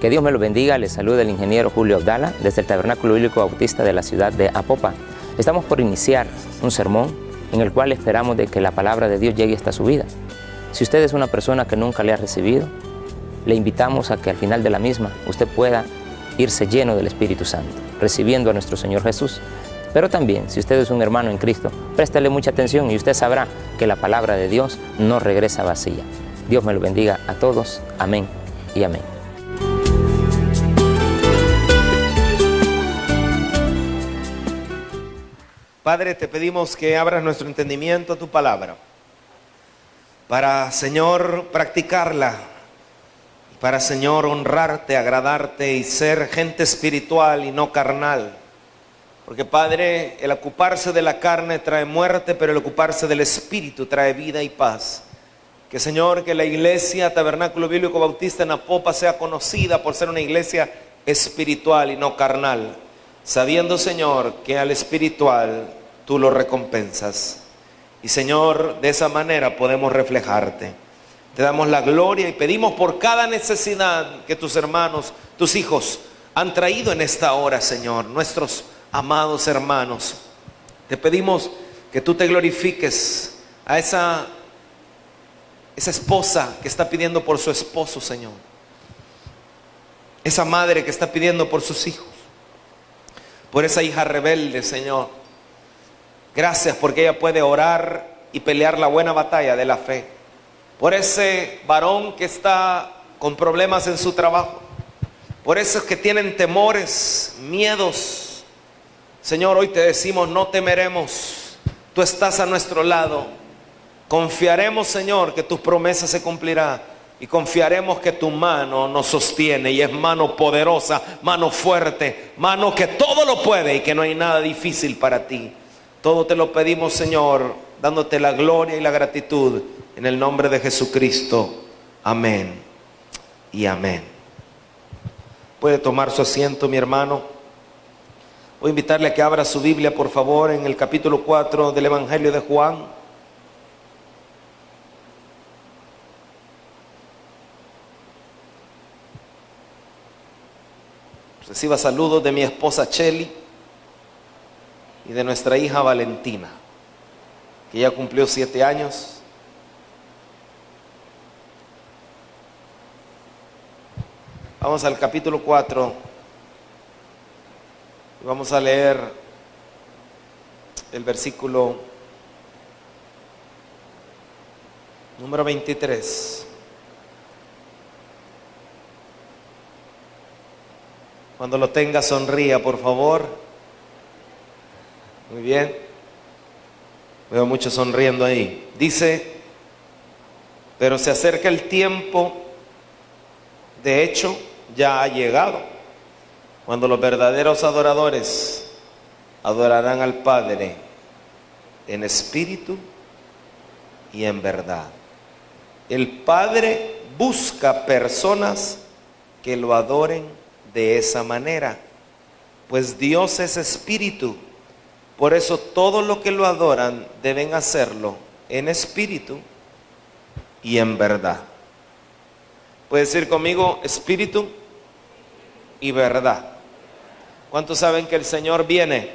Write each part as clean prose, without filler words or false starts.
Que Dios me lo bendiga. Les saluda el ingeniero Julio Abdala desde el Tabernáculo Bíblico Bautista de la ciudad de Apopa. Estamos por iniciar un sermón en el cual esperamos de que la palabra de Dios llegue hasta su vida. Si usted es una persona que nunca le ha recibido, le invitamos a que al final de la misma usted pueda irse lleno del Espíritu Santo, recibiendo a nuestro Señor Jesús. Pero también, si usted es un hermano en Cristo, préstele mucha atención y usted sabrá que la palabra de Dios no regresa vacía. Dios me lo bendiga a todos. Amén y amén. Padre, te pedimos que abras nuestro entendimiento a tu palabra, para, Señor, practicarla, para, Señor, honrarte, agradarte y ser gente espiritual y no carnal. Porque, Padre, el ocuparse de la carne trae muerte, pero el ocuparse del Espíritu trae vida y paz. Que, Señor, que la iglesia Tabernáculo Bíblico Bautista en Apopa sea conocida por ser una iglesia espiritual y no carnal, sabiendo, Señor, que al espiritual tú lo recompensas. Y, Señor, de esa manera podemos reflejarte. Te damos la gloria y pedimos por cada necesidad que tus hermanos, tus hijos han traído en esta hora, Señor, nuestros amados hermanos. Te pedimos que tú te glorifiques a esa esposa que está pidiendo por su esposo, Señor. Esa madre que está pidiendo por sus hijos. Por esa hija rebelde, Señor. Gracias porque ella puede orar y pelear la buena batalla de la fe. Por ese varón que está con problemas en su trabajo. Por esos que tienen temores, miedos. Señor, hoy te decimos, no temeremos. Tú estás a nuestro lado. Confiaremos, Señor, que tus promesas se cumplirán. Y confiaremos que tu mano nos sostiene. Y es mano poderosa, mano fuerte, mano que todo lo puede y que no hay nada difícil para ti. Todo te lo pedimos, Señor, dándote la gloria y la gratitud en el nombre de Jesucristo. Amén y amén. Puede tomar su asiento, mi hermano. Voy a invitarle a que abra su Biblia, por favor, en el capítulo 4 del Evangelio de Juan. Reciba saludos de mi esposa Cheli y de nuestra hija Valentina, que ya cumplió 7 años. Vamos al capítulo 4 y vamos a leer el versículo número 23. Cuando lo tenga, sonría, por favor. Muy bien. Veo muchos sonriendo ahí. Dice: pero se acerca el tiempo, de hecho, ya ha llegado, cuando los verdaderos adoradores adorarán al Padre en espíritu y en verdad. El Padre busca personas que lo adoren de esa manera, pues Dios es espíritu. Por eso todos los que lo adoran deben hacerlo en espíritu y en verdad. Puede decir conmigo: espíritu y verdad. ¿Cuántos saben que el Señor viene?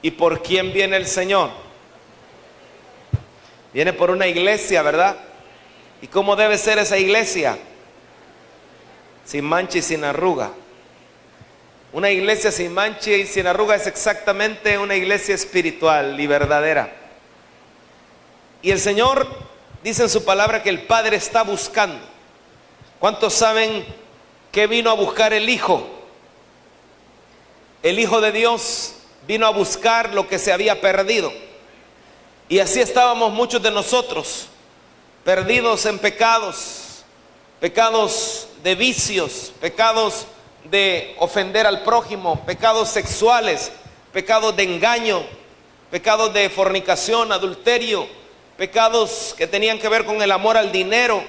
¿Y por quién viene el Señor? Viene por una iglesia, ¿verdad? ¿Y cómo debe ser esa iglesia? Sin mancha y sin arruga. Una iglesia sin mancha y sin arruga es exactamente una iglesia espiritual y verdadera. Y el Señor dice en su palabra que el Padre está buscando. ¿Cuántos saben qué vino a buscar el Hijo? El Hijo de Dios vino a buscar lo que se había perdido. Y así estábamos muchos de nosotros, perdidos en pecados, pecados de vicios, pecados de ofender al prójimo, pecados sexuales, pecados de engaño, pecados de fornicación, adulterio, pecados que tenían que ver con el amor al dinero,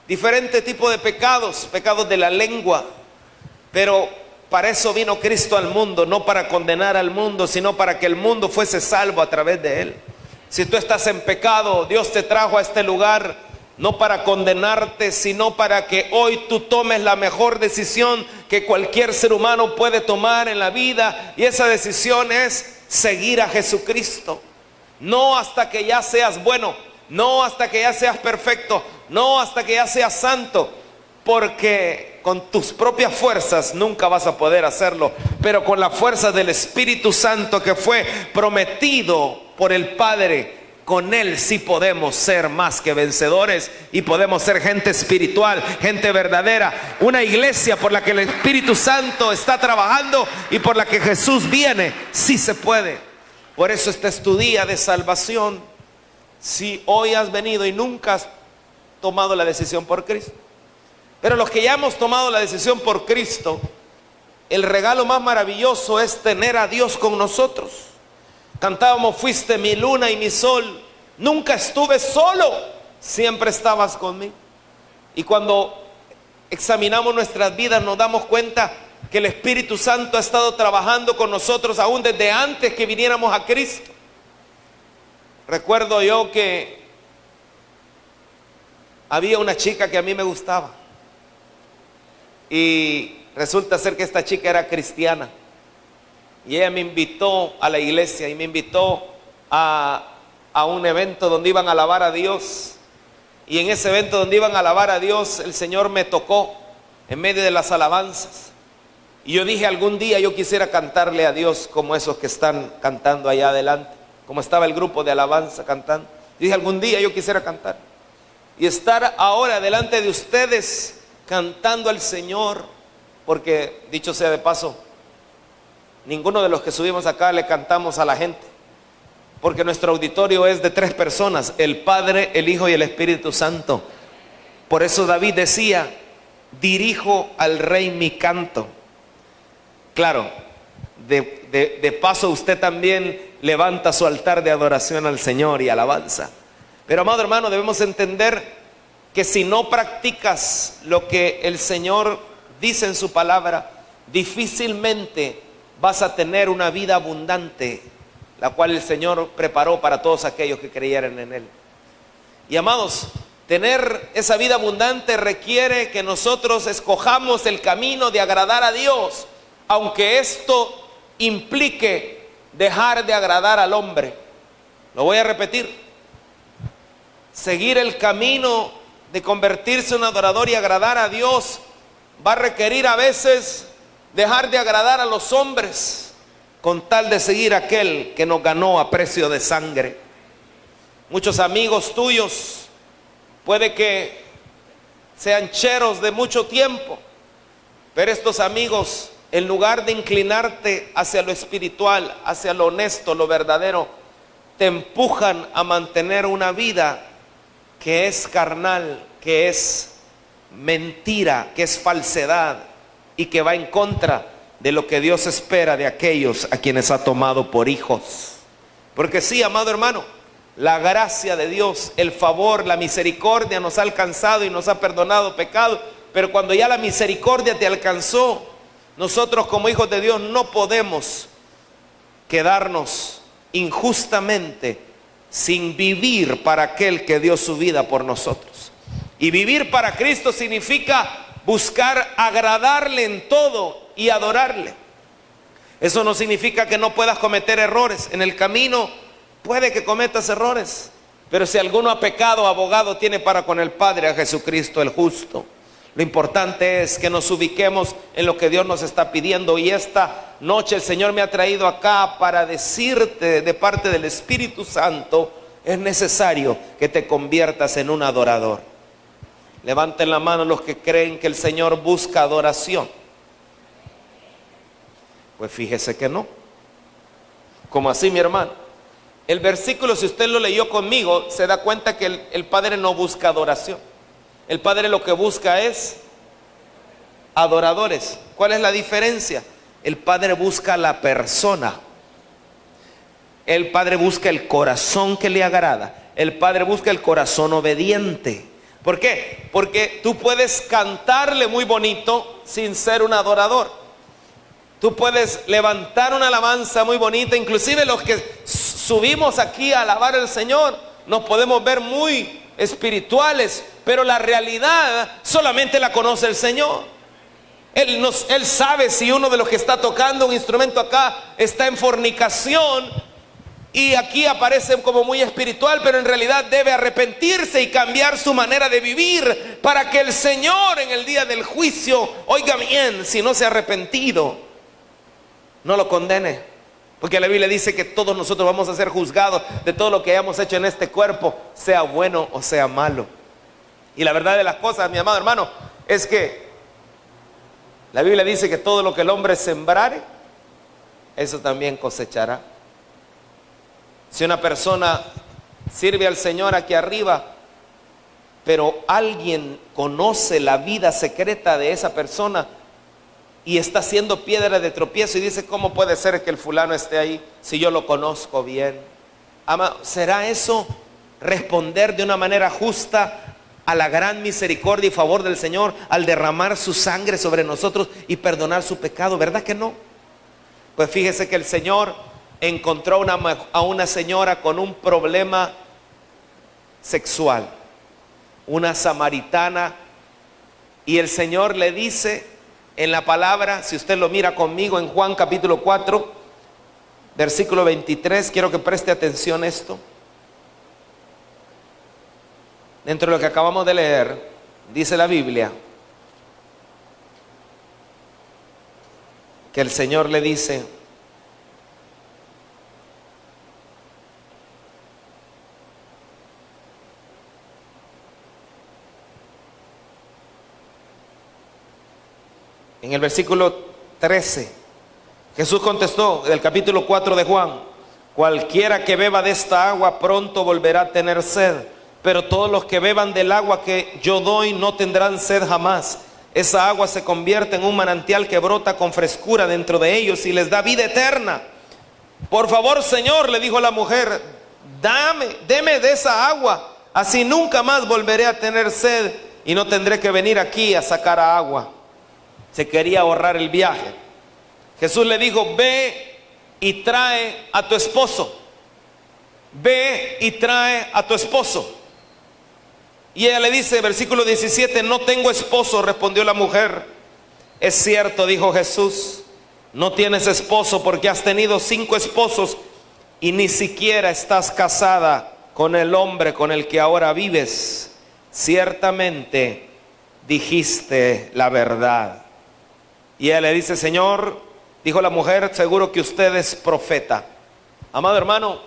diferentes tipos de pecados, pecados de la lengua. Pero para eso vino Cristo al mundo, no para condenar al mundo, sino para que el mundo fuese salvo a través de Él. Si tú estás en pecado, Dios te trajo a este lugar no para condenarte, sino para que hoy tú tomes la mejor decisión que cualquier ser humano puede tomar en la vida, y esa decisión es seguir a Jesucristo. No hasta que ya seas bueno, no hasta que ya seas perfecto, no hasta que ya seas santo, porque con tus propias fuerzas nunca vas a poder hacerlo, pero con la fuerza del Espíritu Santo que fue prometido por el Padre, con Él sí podemos ser más que vencedores y podemos ser gente espiritual, gente verdadera, una iglesia por la que el Espíritu Santo está trabajando y por la que Jesús viene. Sí se puede. Por eso este es tu día de salvación. Si hoy has venido y nunca has tomado la decisión por Cristo. Pero los que ya hemos tomado la decisión por Cristo, el regalo más maravilloso es tener a Dios con nosotros. Cantábamos, fuiste mi luna y mi sol, nunca estuve solo, siempre estabas conmigo. Y cuando examinamos nuestras vidas nos damos cuenta que el Espíritu Santo ha estado trabajando con nosotros aún desde antes que viniéramos a Cristo. Recuerdo yo que había una chica que a mí me gustaba y resulta ser que esta chica era cristiana. Y ella me invitó a la iglesia y me invitó a un evento donde iban a alabar a Dios. Y en ese evento donde iban a alabar a Dios, el Señor me tocó en medio de las alabanzas. Y yo dije, algún día yo quisiera cantarle a Dios como esos que están cantando allá adelante, como estaba el grupo de alabanza cantando. Yo dije, algún día yo quisiera cantar. Y estar ahora delante de ustedes cantando al Señor, porque dicho sea de paso, ninguno de los que subimos acá le cantamos a la gente, porque nuestro auditorio es de 3 personas, el Padre, el Hijo y el Espíritu Santo. Por eso David decía, dirijo al Rey mi canto. Claro, de paso usted también levanta su altar de adoración al Señor y alabanza. Pero amado hermano, debemos entender que si no practicas lo que el Señor dice en su palabra, difícilmente vas a tener una vida abundante, la cual el Señor preparó para todos aquellos que creyeran en Él. Y amados, tener esa vida abundante requiere que nosotros escojamos el camino de agradar a Dios, aunque esto implique dejar de agradar al hombre. Lo voy a repetir. Seguir el camino de convertirse en un adorador y agradar a Dios va a requerir a veces dejar de agradar a los hombres con tal de seguir a aquel que nos ganó a precio de sangre. Muchos amigos tuyos puede que sean cheros de mucho tiempo, pero estos amigos, en lugar de inclinarte hacia lo espiritual, hacia lo honesto, lo verdadero, te empujan a mantener una vida que es carnal, que es mentira, que es falsedad y que va en contra de lo que Dios espera de aquellos a quienes ha tomado por hijos. Porque sí, amado hermano, la gracia de Dios, el favor, la misericordia nos ha alcanzado y nos ha perdonado pecado, pero cuando ya la misericordia te alcanzó, nosotros como hijos de Dios no podemos quedarnos injustamente sin vivir para aquel que dio su vida por nosotros. Y vivir para Cristo significa buscar agradarle en todo y adorarle. Eso no significa que no puedas cometer errores. En el camino puede que cometas errores, pero si alguno ha pecado, abogado tiene para con el Padre a Jesucristo el justo. Lo importante es que nos ubiquemos en lo que Dios nos está pidiendo, y esta noche el Señor me ha traído acá para decirte de parte del Espíritu Santo, es necesario que te conviertas en un adorador. Levanten la mano los que creen que el Señor busca adoración. Pues fíjese que no. ¿Cómo así, mi hermano? El versículo, si usted lo leyó conmigo, se da cuenta que el Padre no busca adoración. El Padre lo que busca es adoradores. ¿Cuál es la diferencia? El Padre busca la persona. El Padre busca el corazón que le agrada. El Padre busca el corazón obediente. ¿Por qué? Porque tú puedes cantarle muy bonito sin ser un adorador. Tú puedes levantar una alabanza muy bonita. Inclusive los que subimos aquí a alabar al Señor, nos podemos ver muy espirituales, pero la realidad solamente la conoce el Señor. Él sabe si uno de los que está tocando un instrumento acá está en fornicación y aquí aparece como muy espiritual, pero en realidad debe arrepentirse y cambiar su manera de vivir para que el Señor en el día del juicio, oiga bien, si no se ha arrepentido, no lo condene. Porque la Biblia dice que todos nosotros vamos a ser juzgados de todo lo que hayamos hecho en este cuerpo, sea bueno o sea malo. Y la verdad de las cosas, mi amado hermano, es que la Biblia dice que todo lo que el hombre sembrare, eso también cosechará. Si una persona sirve al Señor aquí arriba, pero alguien conoce la vida secreta de esa persona y está siendo piedra de tropiezo y dice, ¿cómo puede ser que el fulano esté ahí si yo lo conozco bien? ¿Será eso responder de una manera justa a la gran misericordia y favor del Señor al derramar su sangre sobre nosotros y perdonar su pecado? ¿Verdad que no? Pues fíjese que el Señor encontró a una señora con un problema sexual, una samaritana, y el Señor le dice en la palabra, si usted lo mira conmigo en Juan capítulo 4, versículo 23, quiero que preste atención a esto. Dentro de lo que acabamos de leer, dice la Biblia que el Señor le dice: en el versículo 13, Jesús contestó, del capítulo 4 de Juan: cualquiera que beba de esta agua pronto volverá a tener sed, pero todos los que beban del agua que yo doy no tendrán sed jamás. Esa agua se convierte en un manantial que brota con frescura dentro de ellos y les da vida eterna. Por favor, Señor, le dijo la mujer, deme de esa agua, así nunca más volveré a tener sed y no tendré que venir aquí a sacar agua. Se quería ahorrar el viaje. Jesús le dijo: ve y trae a tu esposo. Ve y trae a tu esposo. Y ella le dice, versículo 17: no tengo esposo, respondió la mujer. Es cierto, dijo Jesús, no tienes esposo porque has tenido 5 esposos y ni siquiera estás casada con el hombre con el que ahora vives. Ciertamente dijiste la verdad. Y ella le dice: Señor, dijo la mujer, seguro que usted es profeta. Amado hermano,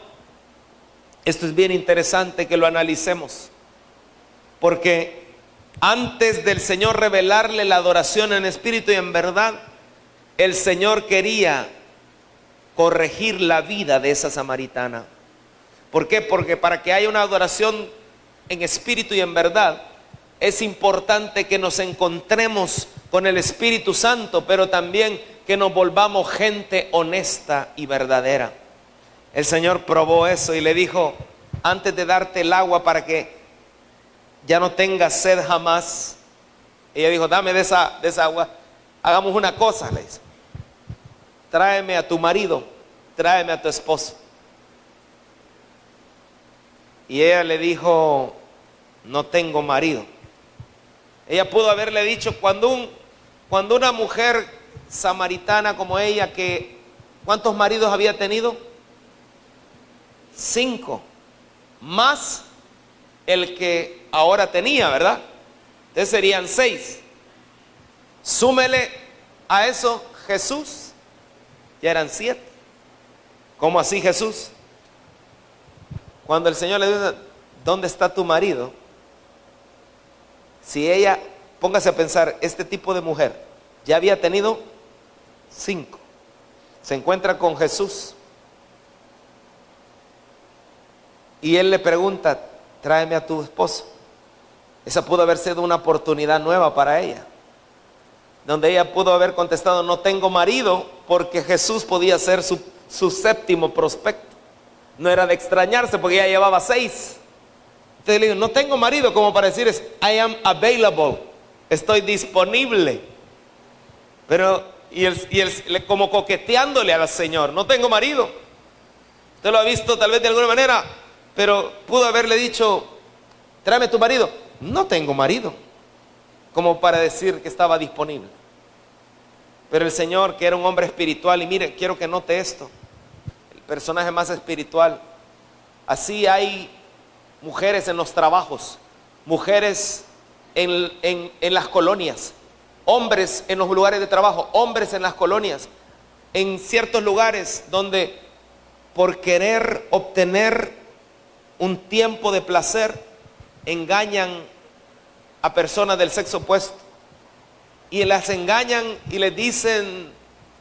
esto es bien interesante que lo analicemos, porque antes del Señor revelarle la adoración en espíritu y en verdad, el Señor quería corregir la vida de esa samaritana. ¿Por qué? Porque para que haya una adoración en espíritu y en verdad, es importante que nos encontremos con el Espíritu Santo, pero también que nos volvamos gente honesta y verdadera. El Señor probó eso y le dijo: antes de darte el agua para que ya no tengas sed jamás, ella dijo: dame de esa agua. Hagamos una cosa, le dice: tráeme a tu marido, tráeme a tu esposo. Y ella le dijo: no tengo marido. Ella pudo haberle dicho, cuando una mujer samaritana como ella, que ¿cuántos maridos había tenido? 5, más el que ahora tenía, ¿verdad? Entonces serían 6. Súmele a eso Jesús, ya eran 7. ¿Cómo así, Jesús? Cuando el Señor le dice: ¿dónde está tu marido? Si ella, póngase a pensar, este tipo de mujer ya había tenido 5, se encuentra con Jesús y él le pregunta: tráeme a tu esposo. Esa pudo haber sido una oportunidad nueva para ella, donde ella pudo haber contestado: no tengo marido, porque Jesús podía ser su séptimo prospecto. No era de extrañarse porque ella llevaba 6. Entonces le digo: no tengo marido, como para decir I am available, estoy disponible. Pero como coqueteándole al Señor: no tengo marido. Usted lo ha visto tal vez de alguna manera, pero pudo haberle dicho: tráeme tu marido. No tengo marido, como para decir que estaba disponible. Pero el Señor, que era un hombre espiritual, y mire, quiero que note esto, el personaje más espiritual. Así hay mujeres en los trabajos, mujeres en las colonias, hombres en los lugares de trabajo, hombres en las colonias, en ciertos lugares donde por querer obtener un tiempo de placer engañan a personas del sexo opuesto y las engañan y les dicen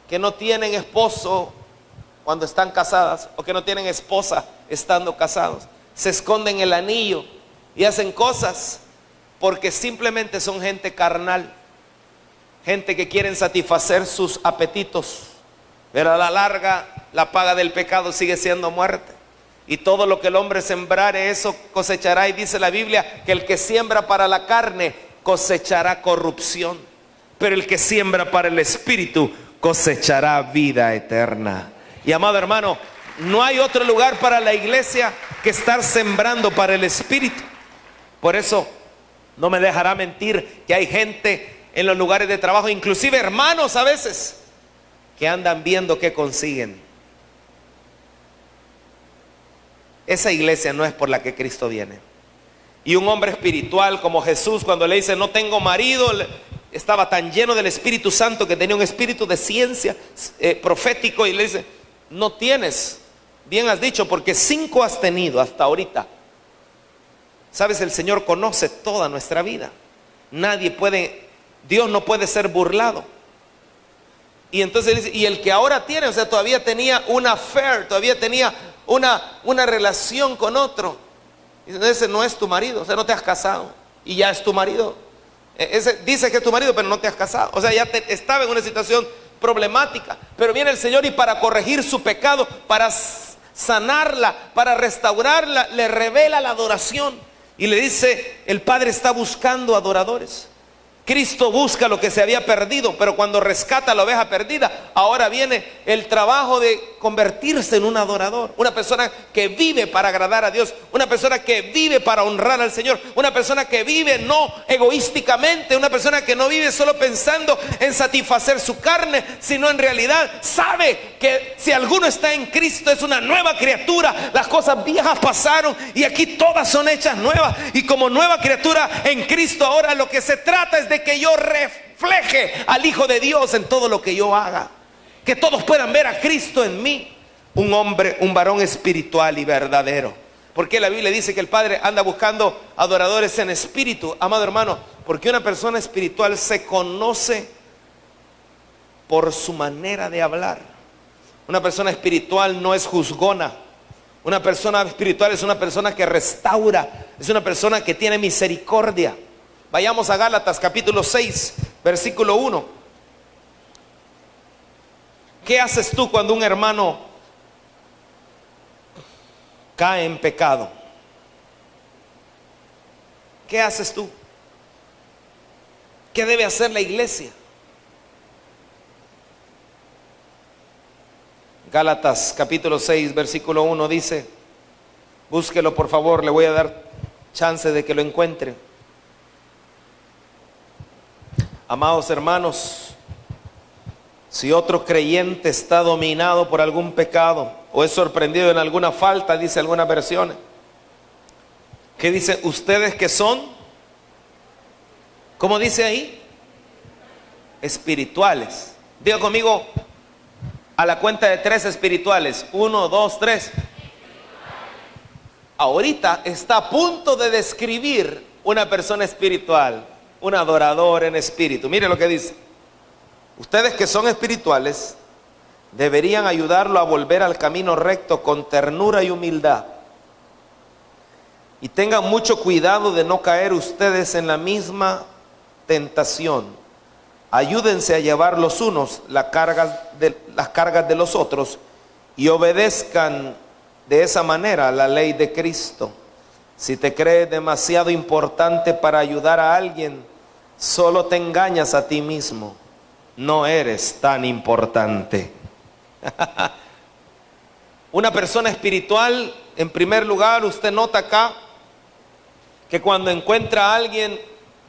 que no tienen esposo cuando están casadas o que no tienen esposa estando casados. Se esconden el anillo y hacen cosas porque simplemente son gente carnal, gente que quieren satisfacer sus apetitos, pero a la larga la paga del pecado sigue siendo muerte. Y todo lo que el hombre sembrare, eso cosechará. Y dice la Biblia que el que siembra para la carne cosechará corrupción, pero el que siembra para el espíritu cosechará vida eterna. Y amado hermano, no hay otro lugar para la iglesia que estar sembrando para el espíritu. Por eso no me dejará mentir que hay gente en los lugares de trabajo, inclusive hermanos a veces, que andan viendo qué consiguen. Esa iglesia no es por la que Cristo viene. Y un hombre espiritual como Jesús, cuando le dice no tengo marido, estaba tan lleno del Espíritu Santo que tenía un espíritu de ciencia profético, y le dice no tienes, bien has dicho, porque 5 has tenido hasta ahorita. Sabes, el Señor conoce toda nuestra vida. Dios no puede ser burlado. Y entonces dice, y el que ahora tiene, o sea, todavía tenía una affair, todavía tenía una relación con otro. Y ese no es tu marido, o sea, no te has casado y ya es tu marido. Ese dice que es tu marido, pero no te has casado. O sea, ya estaba en una situación problemática. Pero viene el Señor y para corregir su pecado, para sanarla, para restaurarla, le revela la adoración. Y le dice, el Padre está buscando adoradores. Cristo busca lo que se había perdido, pero cuando rescata la oveja perdida, ahora viene el trabajo de convertirse en un adorador. Una persona que vive para agradar a Dios, una persona que vive para honrar al Señor, una persona que vive no egoísticamente, una persona que no vive solo pensando en satisfacer su carne, sino en realidad sabe que si alguno está en Cristo es una nueva criatura. Las cosas viejas pasaron y aquí todas son hechas nuevas, y como nueva criatura en Cristo ahora lo que se trata es de que yo refleje al Hijo de Dios en todo lo que yo haga, que todos puedan ver a Cristo en mí. Un hombre, un varón espiritual y verdadero. Porque la Biblia dice que el Padre anda buscando adoradores en espíritu, amado hermano, porque una persona espiritual se conoce por su manera de hablar. Una persona espiritual no es juzgona. Una persona espiritual es una persona que restaura, es una persona que tiene misericordia. Vayamos a Gálatas capítulo 6, versículo 1. ¿Qué haces tú cuando un hermano cae en pecado? ¿Qué haces tú? ¿Qué debe hacer la iglesia? Gálatas capítulo 6, versículo 1 dice, búsquelo por favor, le voy a dar chance de que lo encuentre. Amados hermanos, si otro creyente está dominado por algún pecado o es sorprendido en alguna falta, dice algunas versiones, ¿qué dice? Ustedes que son, ¿cómo dice ahí? Espirituales. Diga conmigo a la cuenta de 3 espirituales. 1, 2, 3. Ahorita está a punto de describir una persona espiritual, un adorador en espíritu. Mire lo que dice. Ustedes que son espirituales deberían ayudarlo a volver al camino recto con ternura y humildad. Y tengan mucho cuidado de no caer ustedes en la misma tentación. Ayúdense a llevar los unos las cargas de los otros y obedezcan de esa manera la ley de Cristo. Si te crees demasiado importante para ayudar a alguien, solo te engañas a ti mismo. No eres tan importante. Una persona espiritual, en primer lugar, usted nota acá que cuando encuentra a alguien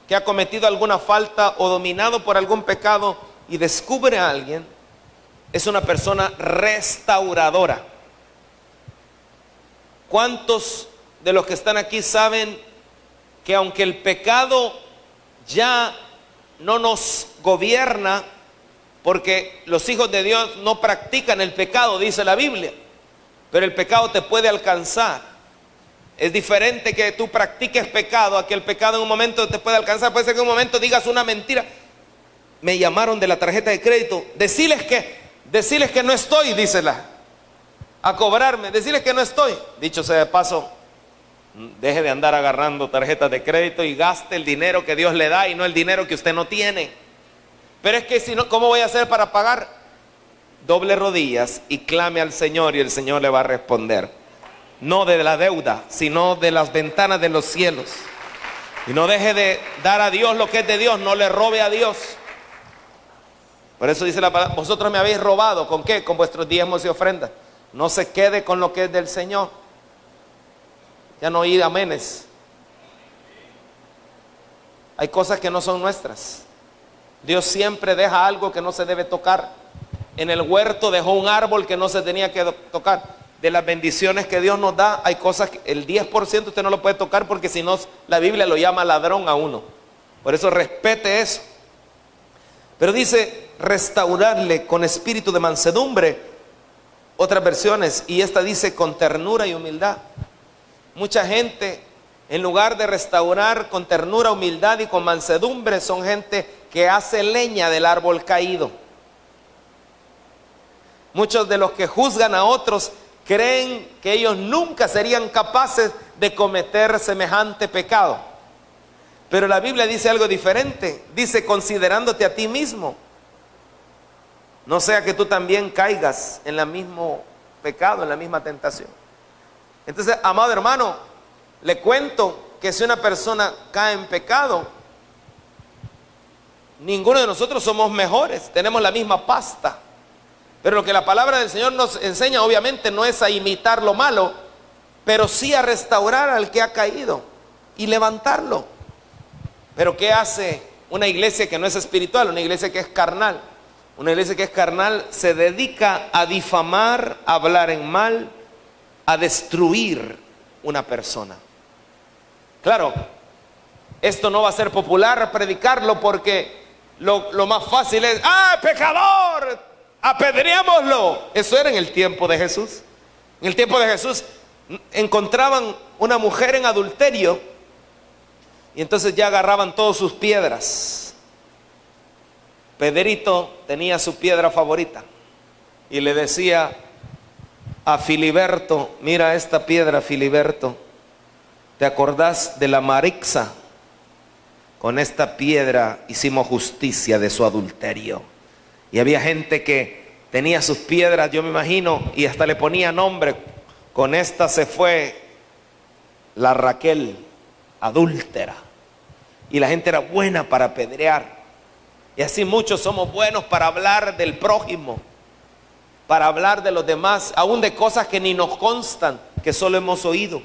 que ha cometido alguna falta o dominado por algún pecado y descubre a alguien, es una persona restauradora. ¿Cuántos de los que están aquí saben que aunque el pecado ya no nos gobierna, porque los hijos de Dios no practican el pecado, dice la Biblia, pero el pecado te puede alcanzar? Es diferente que tú practiques pecado a que el pecado en un momento te puede alcanzar. Puede ser que en un momento digas una mentira. Me llamaron de la tarjeta de crédito, decirles que no estoy, dísela, a cobrarme, decirles que no estoy. Dicho sea de paso, deje de andar agarrando tarjetas de crédito y gaste el dinero que Dios le da y no el dinero que usted no tiene. Pero es que si no, ¿cómo voy a hacer para pagar? Doble rodillas y clame al Señor y el Señor le va a responder. No de la deuda, sino de las ventanas de los cielos. Y no deje de dar a Dios lo que es de Dios, no le robe a Dios. Por eso dice la palabra, vosotros me habéis robado. ¿Con qué? Con vuestros diezmos y ofrendas. No se quede con lo que es del Señor. Ya no oí amenes. Hay cosas que no son nuestras. Dios siempre deja algo que no se debe tocar. En el huerto dejó un árbol que no se tenía que tocar. De las bendiciones que Dios nos da, hay cosas que el 10% usted no lo puede tocar, porque si no, la Biblia lo llama ladrón a uno. Por eso respete eso. Pero dice, restaurarle con espíritu de mansedumbre. Otras versiones, y esta dice con ternura y humildad. Mucha gente, en lugar de restaurar con ternura, humildad y con mansedumbre, son gente que hace leña del árbol caído. Muchos de los que juzgan a otros creen que ellos nunca serían capaces de cometer semejante pecado. Pero la Biblia dice algo diferente. Dice, considerándote a ti mismo, no sea que tú también caigas en el mismo pecado, en la misma tentación. Entonces, amado hermano, le cuento que si una persona cae en pecado, ninguno de nosotros somos mejores, tenemos la misma pasta. Pero lo que la palabra del Señor nos enseña, obviamente, no es a imitar lo malo, pero sí a restaurar al que ha caído y levantarlo. Pero ¿qué hace una iglesia que no es espiritual? Una iglesia que es carnal. Una iglesia que es carnal se dedica a difamar, a hablar en mal, a destruir una persona. Claro, esto no va a ser popular predicarlo, porque lo más fácil es, ¡ah, pecador! ¡Apedreámoslo! Eso era en el tiempo de Jesús. En el tiempo de Jesús encontraban una mujer en adulterio y entonces ya agarraban todas sus piedras. Pedrito tenía su piedra favorita y le decía a Filiberto, mira esta piedra, Filiberto, ¿te acordás de la Marixa? Con esta piedra hicimos justicia de su adulterio. Y había gente que tenía sus piedras, yo me imagino, y hasta le ponía nombre. Con esta se fue la Raquel, adúltera. Y la gente era buena para apedrear. Y así muchos somos buenos para hablar del prójimo, para hablar de los demás, aún de cosas que ni nos constan, que solo hemos oído.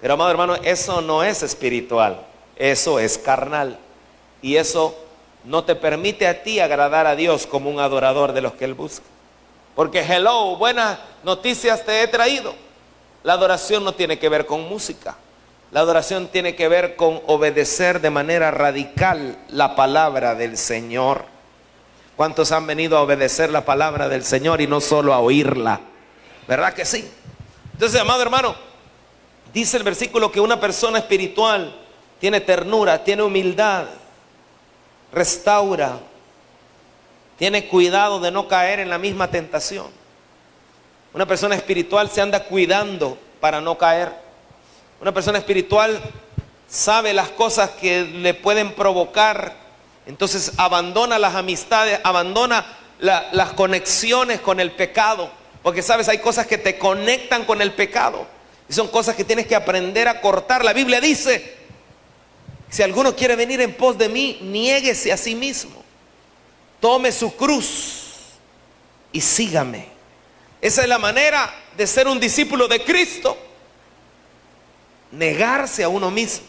Pero amado hermano, eso no es espiritual, eso es carnal. Y eso no te permite a ti agradar a Dios como un adorador de los que Él busca. Porque hello, buenas noticias te he traído. La adoración no tiene que ver con música. La adoración tiene que ver con obedecer de manera radical la palabra del Señor. ¿Cuántos han venido a obedecer la palabra del Señor y no solo a oírla? ¿Verdad que sí? Entonces, amado hermano, dice el versículo que una persona espiritual tiene ternura, tiene humildad, restaura, tiene cuidado de no caer en la misma tentación. Una persona espiritual se anda cuidando para no caer. Una persona espiritual sabe las cosas que le pueden provocar, entonces abandona las amistades, abandona las conexiones con el pecado, porque sabes, hay cosas que te conectan con el pecado y son cosas que tienes que aprender a cortar. La Biblia dice, si alguno quiere venir en pos de mí, niéguese a sí mismo, tome su cruz y sígame. Esa es la manera de ser un discípulo de Cristo. Negarse a uno mismo.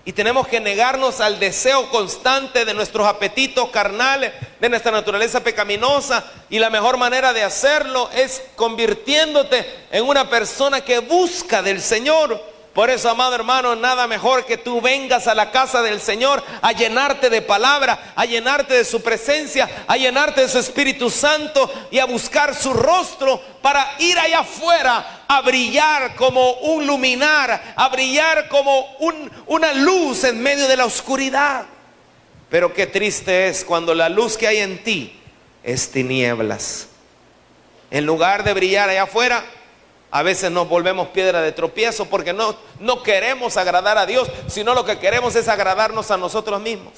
Y tenemos que negarnos al deseo constante de nuestros apetitos carnales, de nuestra naturaleza pecaminosa. Y la mejor manera de hacerlo es convirtiéndote en una persona que busca del Señor. Por eso, amado hermano, nada mejor que tú vengas a la casa del Señor a llenarte de palabra, a llenarte de su presencia, a llenarte de su Espíritu Santo y a buscar su rostro para ir allá afuera a brillar como un luminar, a brillar como una luz en medio de la oscuridad. Pero qué triste es cuando la luz que hay en ti es tinieblas. En lugar de brillar allá afuera, a veces nos volvemos piedra de tropiezo porque no queremos agradar a Dios, sino lo que queremos es agradarnos a nosotros mismos.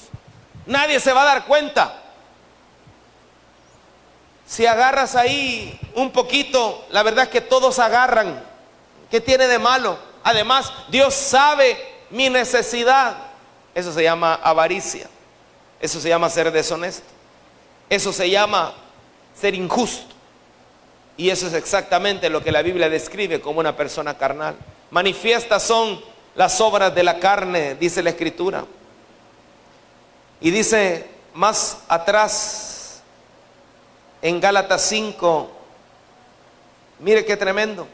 Nadie se va a dar cuenta. Si agarras ahí un poquito, la verdad es que todos agarran. ¿Qué tiene de malo? Además, Dios sabe mi necesidad. Eso se llama avaricia. Eso se llama ser deshonesto. Eso se llama ser injusto. Y eso es exactamente lo que la Biblia describe como una persona carnal. Manifiestas son las obras de la carne, dice la Escritura. Y dice más atrás, en Gálatas 5, mire qué tremendo.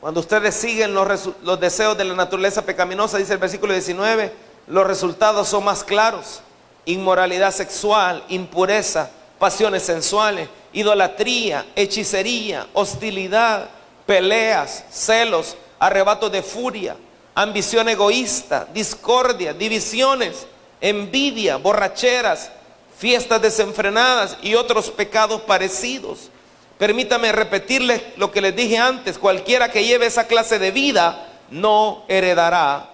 Cuando ustedes siguen los deseos de la naturaleza pecaminosa, dice el versículo 19, los resultados son más claros. Inmoralidad sexual, impureza, pasiones sensuales, idolatría, hechicería, hostilidad, peleas, celos, arrebatos de furia, ambición egoísta, discordia, divisiones, envidia, borracheras, fiestas desenfrenadas y otros pecados parecidos. Permítame repetirles lo que les dije antes: cualquiera que lleve esa clase de vida no heredará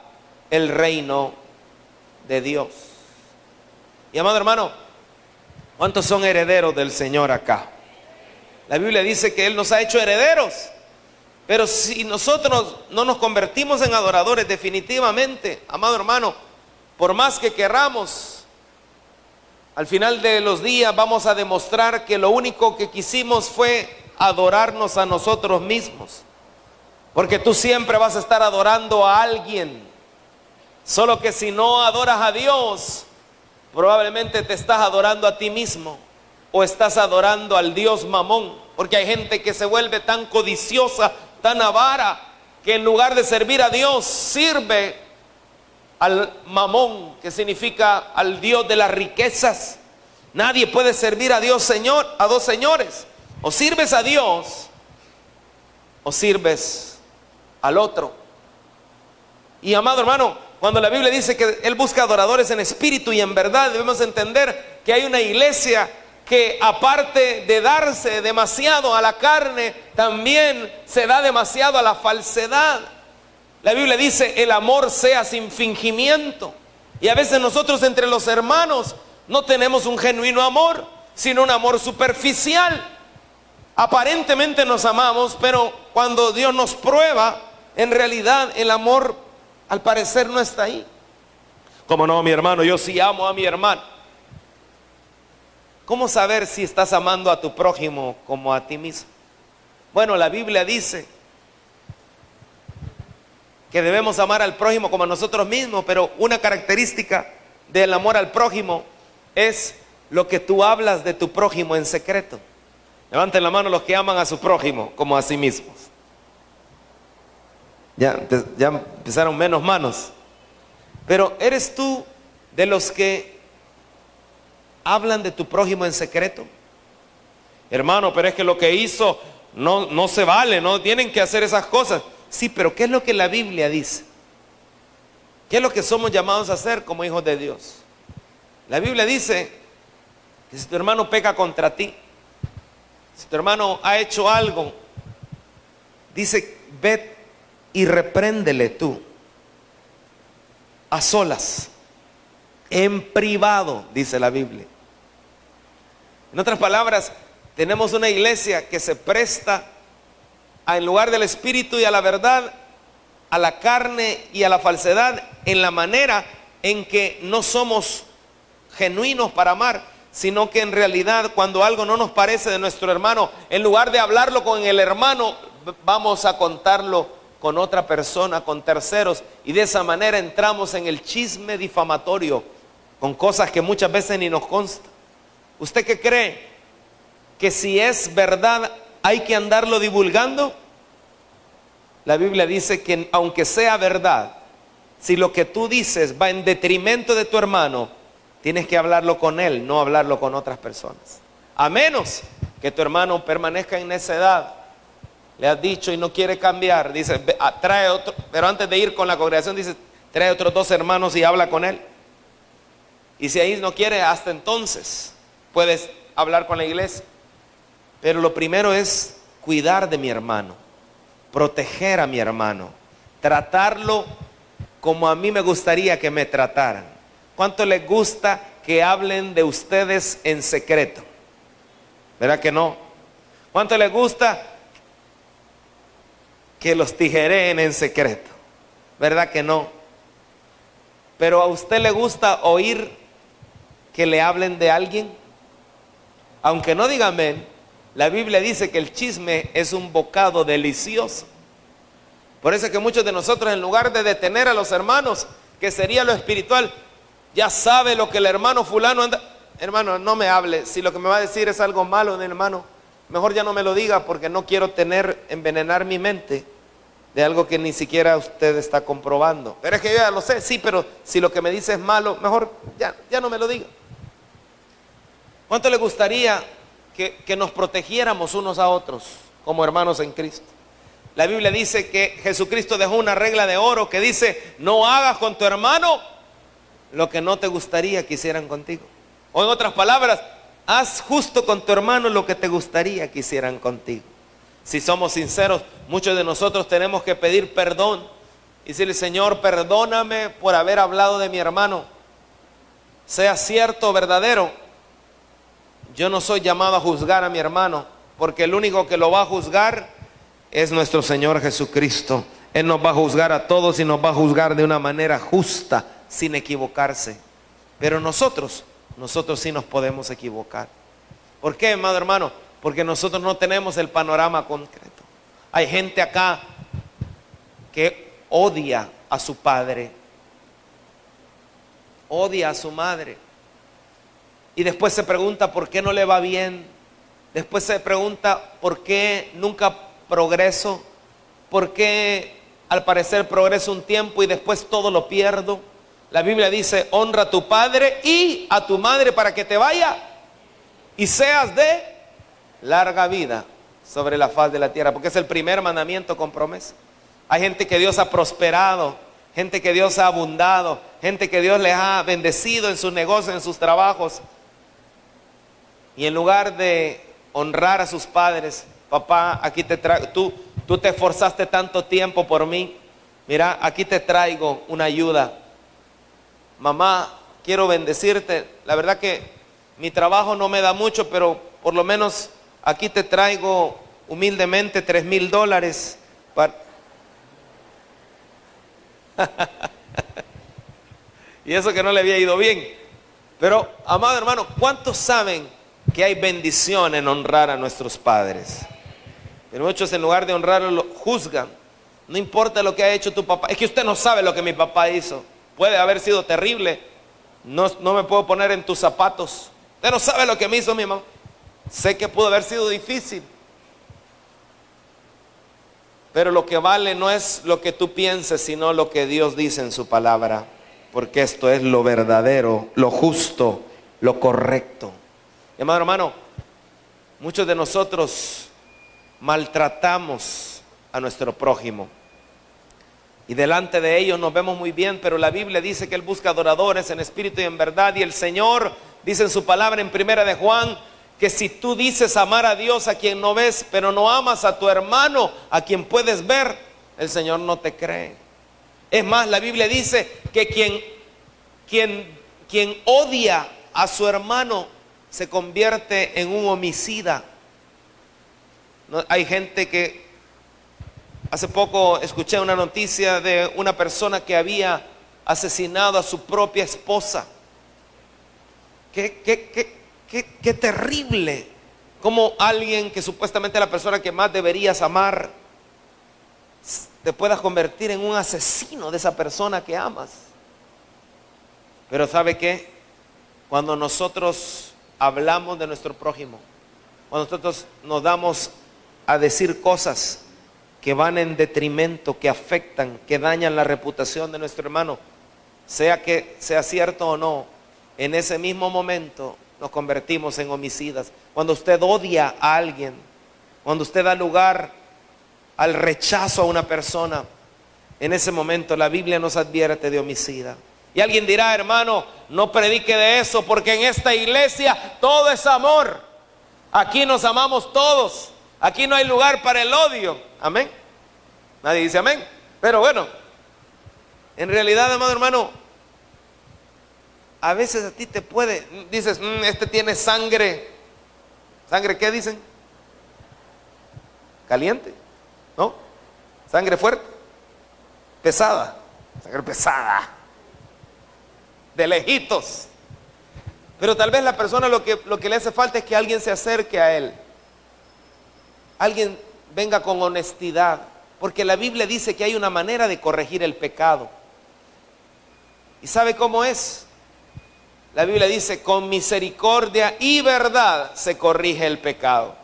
el reino de Dios. Y amado hermano, ¿cuántos son herederos del Señor acá? La Biblia dice que Él nos ha hecho herederos. Pero si nosotros no nos convertimos en adoradores definitivamente, amado hermano, por más que querramos, al final de los días vamos a demostrar que lo único que quisimos fue adorarnos a nosotros mismos. Porque tú siempre vas a estar adorando a alguien. Solo que si no adoras a Dios, probablemente te estás adorando a ti mismo o estás adorando al Dios Mamón. Porque hay gente que se vuelve tan codiciosa, tan avara, que en lugar de servir a Dios sirve al Mamón, que significa al Dios de las riquezas. Nadie puede servir a Dios, a dos señores. O sirves a Dios o sirves al otro. Y amado hermano, cuando la Biblia dice que Él busca adoradores en espíritu y en verdad, debemos entender que hay una iglesia que, aparte de darse demasiado a la carne, también se da demasiado a la falsedad. La Biblia dice: el amor sea sin fingimiento. Y a veces nosotros entre los hermanos no tenemos un genuino amor, sino un amor superficial. Aparentemente nos amamos, pero cuando Dios nos prueba, en realidad el amor al parecer no está ahí. ¿Cómo no, mi hermano? Yo sí amo a mi hermano. ¿Cómo saber si estás amando a tu prójimo como a ti mismo? Bueno, la Biblia dice que debemos amar al prójimo como a nosotros mismos, pero una característica del amor al prójimo es lo que tú hablas de tu prójimo en secreto. Levanten la mano los que aman a su prójimo como a sí mismos. Ya empezaron menos manos. Pero ¿eres tú de los que hablan de tu prójimo en secreto? Hermano, pero es que lo que hizo no se vale, no tienen que hacer esas cosas. Sí, pero ¿qué es lo que la Biblia dice? ¿Qué es lo que somos llamados a hacer como hijos de Dios? La Biblia dice que si tu hermano peca contra ti, si tu hermano ha hecho algo, dice: ve y repréndele tú, a solas, en privado, dice la Biblia. En otras palabras, tenemos una iglesia que se presta en lugar del espíritu y a la verdad, a la carne y a la falsedad, en la manera en que no somos genuinos para amar, sino que en realidad cuando algo no nos parece de nuestro hermano, en lugar de hablarlo con el hermano, vamos a contarlo con otra persona, con terceros, y de esa manera entramos en el chisme difamatorio con cosas que muchas veces ni nos consta. ¿Usted qué cree? ¿Que si es verdad hay que andarlo divulgando? La Biblia dice que aunque sea verdad, si lo que tú dices va en detrimento de tu hermano, tienes que hablarlo con él, no hablarlo con otras personas. A menos que tu hermano permanezca en necedad. Le has dicho y no quiere cambiar, dice, trae otro, pero antes de ir con la congregación dice, trae otros 2 hermanos y habla con él. Y si ahí no quiere, hasta entonces puedes hablar con la iglesia. Pero lo primero es cuidar de mi hermano, proteger a mi hermano, tratarlo como a mí me gustaría que me trataran. ¿Cuánto les gusta que hablen de ustedes en secreto? ¿Verdad que no? ¿Cuánto les gusta que los tijereen en secreto? ¿Verdad que no? Pero ¿a usted le gusta oír que le hablen de alguien? Aunque no diga amén, la Biblia dice que el chisme es un bocado delicioso. Por eso es que muchos de nosotros, en lugar de detener a los hermanos, que sería lo espiritual, ya sabe lo que el hermano fulano anda. Hermano, no me hable. Si lo que me va a decir es algo malo, hermano, mejor ya no me lo diga, porque no quiero envenenar mi mente de algo que ni siquiera usted está comprobando. Pero es que yo ya lo sé, sí, pero si lo que me dice es malo, mejor ya no me lo diga. ¿Cuánto le gustaría que nos protegiéramos unos a otros como hermanos en Cristo? La Biblia dice que Jesucristo dejó una regla de oro que dice, no hagas con tu hermano lo que no te gustaría que hicieran contigo. O en otras palabras, haz justo con tu hermano lo que te gustaría que hicieran contigo. Si somos sinceros, muchos de nosotros tenemos que pedir perdón y decirle, Señor, perdóname por haber hablado de mi hermano. Sea cierto o verdadero, yo no soy llamado a juzgar a mi hermano, porque el único que lo va a juzgar es nuestro Señor Jesucristo. Él nos va a juzgar a todos y nos va a juzgar de una manera justa, sin equivocarse. Pero nosotros sí nos podemos equivocar. ¿Por qué, amado hermano? Porque nosotros no tenemos el panorama concreto. Hay gente acá que odia a su padre, odia a su madre, y después se pregunta por qué no le va bien. Después se pregunta por qué nunca progreso, por qué al parecer progreso un tiempo y después todo lo pierdo. La Biblia dice, honra a tu padre y a tu madre para que te vaya y seas de larga vida sobre la faz de la tierra, porque es el primer mandamiento con promesa. Hay gente que Dios ha prosperado, gente que Dios ha abundado, gente que Dios les ha bendecido en sus negocios, en sus trabajos, y en lugar de honrar a sus padres, papá, aquí te traigo, tú te esforzaste tanto tiempo por mí, mira, aquí te traigo una ayuda. Mamá, quiero bendecirte, la verdad que mi trabajo no me da mucho, pero por lo menos aquí te traigo humildemente $3,000 para... Y eso que no le había ido bien. Pero, amado hermano, ¿cuántos saben que hay bendición en honrar a nuestros padres? Pero muchos, en lugar de honrarlo, lo juzgan. No importa lo que ha hecho tu papá, es que usted no sabe lo que mi papá hizo. Puede haber sido terrible, no me puedo poner en tus zapatos. Usted no sabe lo que me hizo mi mamá. Sé que pudo haber sido difícil, pero lo que vale no es lo que tú pienses, sino lo que Dios dice en su palabra, porque esto es lo verdadero, lo justo, lo correcto. Amado hermano, muchos de nosotros maltratamos a nuestro prójimo y delante de ellos nos vemos muy bien, pero la Biblia dice que Él busca adoradores en espíritu y en verdad, y el Señor dice en su palabra en 1 de Juan que si tú dices amar a Dios a quien no ves, pero no amas a tu hermano a quien puedes ver, el Señor no te cree. Es más, la Biblia dice que quien odia a su hermano se convierte en un homicida. No, hay gente que hace poco escuché una noticia de una persona que había asesinado a su propia esposa. Qué terrible. Como alguien que supuestamente es la persona que más deberías amar te puedas convertir en un asesino de esa persona que amas. Pero ¿sabe qué? Cuando nosotros hablamos de nuestro prójimo, cuando nosotros nos damos a decir cosas que van en detrimento, que afectan, que dañan la reputación de nuestro hermano, sea que sea cierto o no, en ese mismo momento nos convertimos en homicidas. Cuando usted odia a alguien, cuando usted da lugar al rechazo a una persona, en ese momento la Biblia nos advierte de homicida. Y alguien dirá: hermano, no predique de eso, porque en esta iglesia todo es amor. Aquí nos amamos todos. Aquí no hay lugar para el odio. Amén. Nadie dice amén. Pero bueno, en realidad, amado hermano, a veces a ti te puede, dices, este tiene sangre. ¿Sangre qué dicen? Caliente, ¿no? Sangre fuerte, pesada, sangre pesada, de lejitos. Pero tal vez la persona lo que le hace falta es que alguien se acerque a él, alguien venga con honestidad, porque la Biblia dice que hay una manera de corregir el pecado. ¿Y sabe cómo es? La Biblia dice: con misericordia y verdad se corrige el pecado.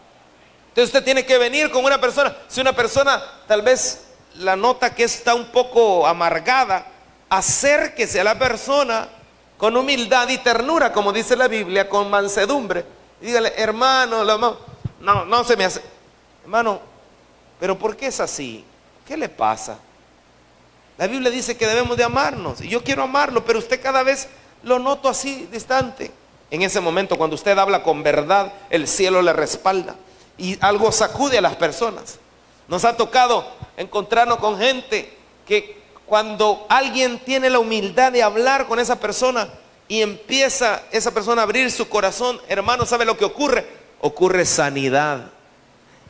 Entonces usted tiene que venir con una persona. Si una persona tal vez la nota que está un poco amargada, acérquese a la persona con humildad y ternura, como dice la Biblia, con mansedumbre. Y dígale: hermano, no se me hace. Hermano, pero ¿por qué es así? ¿Qué le pasa? La Biblia dice que debemos de amarnos, y yo quiero amarlo, pero usted cada vez lo noto así distante. En ese momento, cuando usted habla con verdad, el cielo le respalda y algo sacude a las personas. Nos ha tocado encontrarnos con gente que cuando alguien tiene la humildad de hablar con esa persona y empieza esa persona a abrir su corazón, hermano, ¿sabe lo que ocurre? Ocurre sanidad.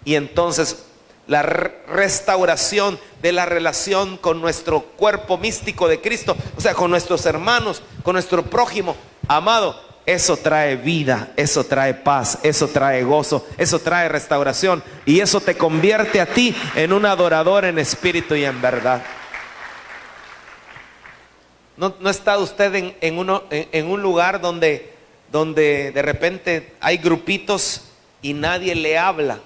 Y entonces la restauración de la relación con nuestro cuerpo místico de Cristo, o sea, con nuestros hermanos, con nuestro prójimo, amado, eso trae vida, eso trae paz, eso trae gozo, eso trae restauración, y eso te convierte a ti en un adorador en espíritu y en verdad. ¿No está usted en un lugar donde de repente hay grupitos y nadie le habla?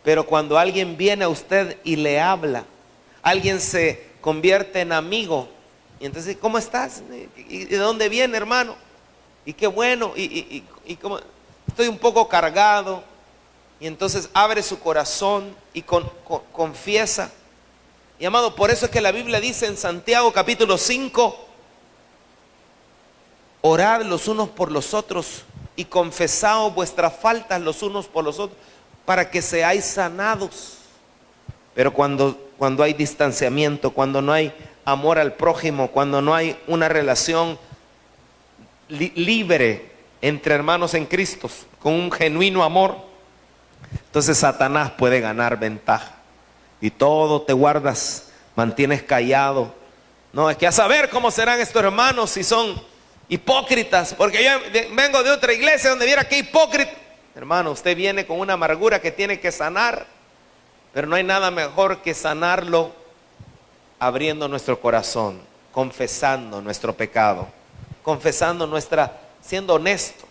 Pero cuando alguien viene a usted y le habla, alguien se convierte en amigo. Y entonces, ¿cómo estás? ¿Y de dónde viene, hermano? Y qué bueno. Y cómo estoy un poco cargado. Y entonces abre su corazón y confiesa. Y amado, por eso es que la Biblia dice en Santiago capítulo 5: orad los unos por los otros y confesaos vuestras faltas los unos por los otros, para que seáis sanados. Pero cuando hay distanciamiento, cuando no hay amor al prójimo, cuando no hay una relación libre entre hermanos en Cristo, con un genuino amor, entonces Satanás puede ganar ventaja. Y todo te guardas, mantienes callado. No, es que a saber cómo serán estos hermanos si son hipócritas, porque yo vengo de otra iglesia donde viera que hipócrita. Hermano, usted viene con una amargura que tiene que sanar, pero no hay nada mejor que sanarlo abriendo nuestro corazón, confesando nuestro pecado, confesando siendo honesto.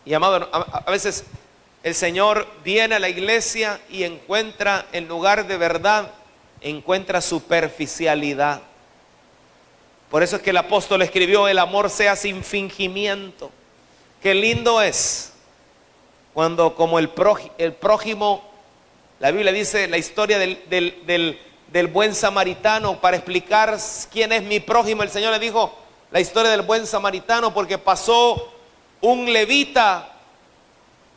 Y amado, a veces el Señor viene a la iglesia y encuentra, en lugar de verdad, encuentra superficialidad. Por eso es que el apóstol escribió: el amor sea sin fingimiento. Qué lindo es cuando, como el prójimo, la Biblia dice la historia del buen samaritano. Para explicar quién es mi prójimo, el Señor le dijo la historia del buen samaritano, porque pasó un levita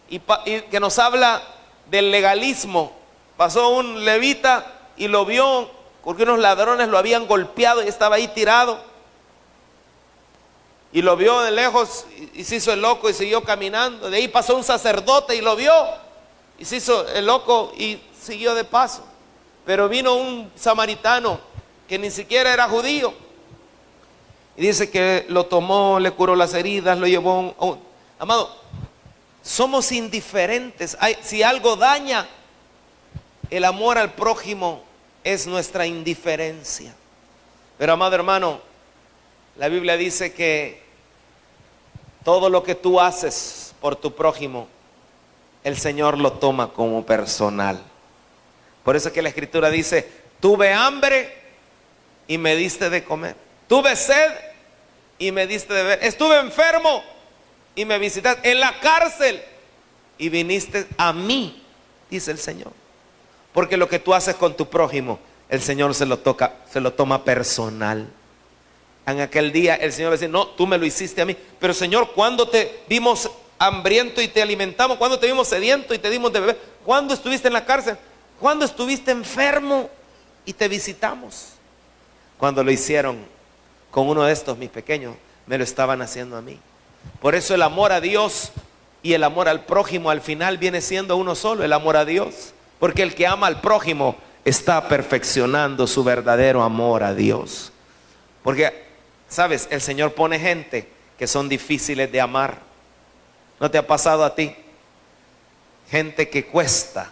y que nos habla del legalismo. Pasó un levita y lo vio, porque unos ladrones lo habían golpeado y estaba ahí tirado. Y lo vio de lejos y se hizo el loco y siguió caminando. De ahí pasó un sacerdote y lo vio y se hizo el loco y siguió de paso. Pero vino un samaritano que ni siquiera era judío. Y dice que lo tomó, le curó las heridas, lo llevó Amado, somos indiferentes. Si algo daña el amor al prójimo, es nuestra indiferencia. Pero amado hermano, la Biblia dice que todo lo que tú haces por tu prójimo, el Señor lo toma como personal. Por eso es que la Escritura dice: tuve hambre y me diste de comer, tuve sed y me diste de beber, estuve enfermo y me visitaste, en la cárcel y viniste a mí, dice el Señor. Porque lo que tú haces con tu prójimo, el Señor se lo toma personal. En aquel día el Señor va a decir: no, tú me lo hiciste a mí. Pero Señor, ¿cuándo te vimos hambriento y te alimentamos? ¿Cuándo te vimos sediento y te dimos de beber? ¿Cuándo estuviste en la cárcel? ¿Cuándo estuviste enfermo y te visitamos? Cuando lo hicieron con uno de estos mis pequeños, me lo estaban haciendo a mí. Por eso el amor a Dios y el amor al prójimo al final viene siendo uno solo, el amor a Dios. Porque el que ama al prójimo está perfeccionando su verdadero amor a Dios. Porque, ¿sabes? El Señor pone gente que son difíciles de amar. ¿No te ha pasado a ti? Gente que cuesta,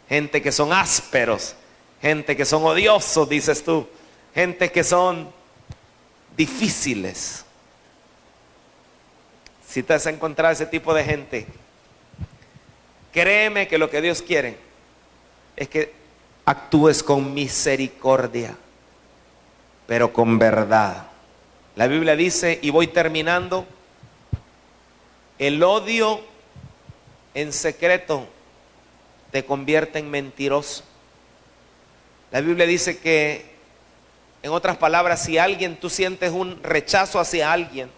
gente que son ásperos, gente que son odiosos, dices tú, gente que son difíciles. Si te has encontrado ese tipo de gente, créeme que lo que Dios quiere es que actúes con misericordia, pero con verdad. La Biblia dice, y voy terminando: el odio en secreto te convierte en mentiroso. La Biblia dice que, en otras palabras, si tú sientes un rechazo hacia alguien,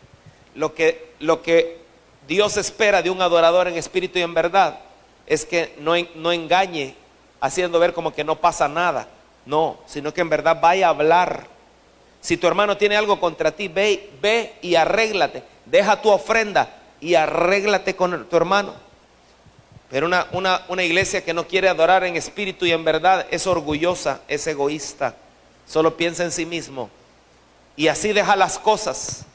lo que Dios espera de un adorador en espíritu y en verdad es que no engañe haciendo ver como que no pasa nada. No, sino que en verdad vaya a hablar. Si tu hermano tiene algo contra ti, ve y arréglate. Deja tu ofrenda y arréglate con tu hermano. Pero una iglesia que no quiere adorar en espíritu y en verdad es orgullosa, es egoísta, solo piensa en sí mismo y así deja las cosas.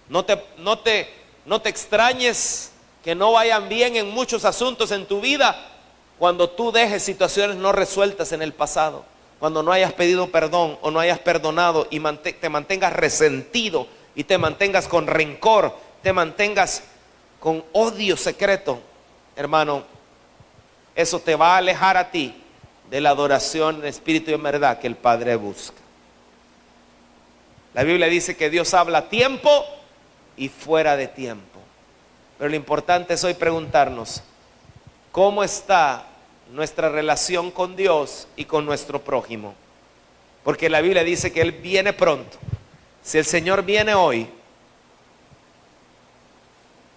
No te extrañes que no vayan bien en muchos asuntos en tu vida cuando tú dejes situaciones no resueltas en el pasado, cuando no hayas pedido perdón o no hayas perdonado y te mantengas resentido y te mantengas con rencor, te mantengas con odio secreto. Hermano, eso te va a alejar a ti de la adoración en espíritu y en verdad que el Padre busca. La Biblia dice que Dios habla a tiempo y fuera de tiempo. Pero lo importante es hoy preguntarnos: ¿cómo está nuestra relación con Dios y con nuestro prójimo? Porque la Biblia dice que Él viene pronto. Si el Señor viene hoy,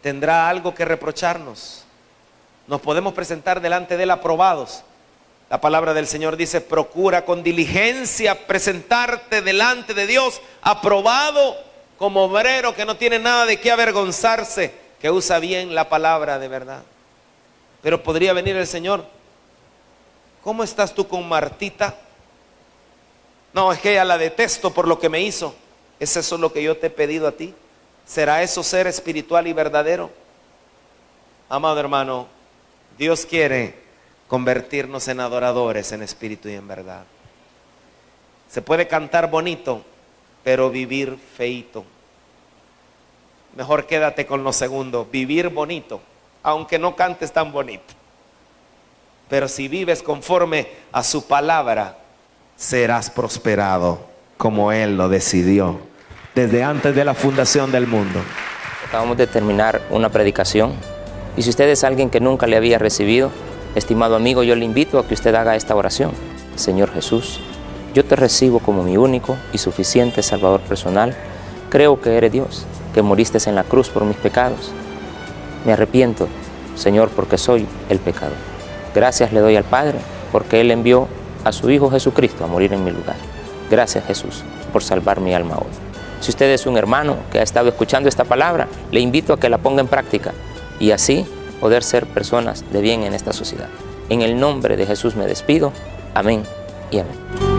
tendrá algo que reprocharnos. Nos podemos presentar delante de Él aprobados. La palabra del Señor dice: procura con diligencia presentarte delante de Dios aprobado, como obrero que no tiene nada de qué avergonzarse, que usa bien la palabra de verdad. Pero podría venir el Señor: ¿cómo estás tú con Martita? No, es que ella la detesto por lo que me hizo. ¿Es eso lo que yo te he pedido a ti? ¿Será eso ser espiritual y verdadero? Amado hermano, Dios quiere convertirnos en adoradores en espíritu y en verdad. Se puede cantar bonito, pero vivir feito. Mejor quédate con lo segundo: vivir bonito, aunque no cantes tan bonito. Pero si vives conforme a su palabra, serás prosperado como Él lo decidió desde antes de la fundación del mundo. Acabamos de terminar una predicación y si usted es alguien que nunca le había recibido, estimado amigo, yo le invito a que usted haga esta oración. Señor Jesús, yo te recibo como mi único y suficiente Salvador personal. Creo que eres Dios, que moriste en la cruz por mis pecados. Me arrepiento, Señor, porque soy el pecador. Gracias le doy al Padre, porque Él envió a su Hijo Jesucristo a morir en mi lugar. Gracias, Jesús, por salvar mi alma hoy. Si usted es un hermano que ha estado escuchando esta palabra, le invito a que la ponga en práctica y así poder ser personas de bien en esta sociedad. En el nombre de Jesús me despido. Amén y amén.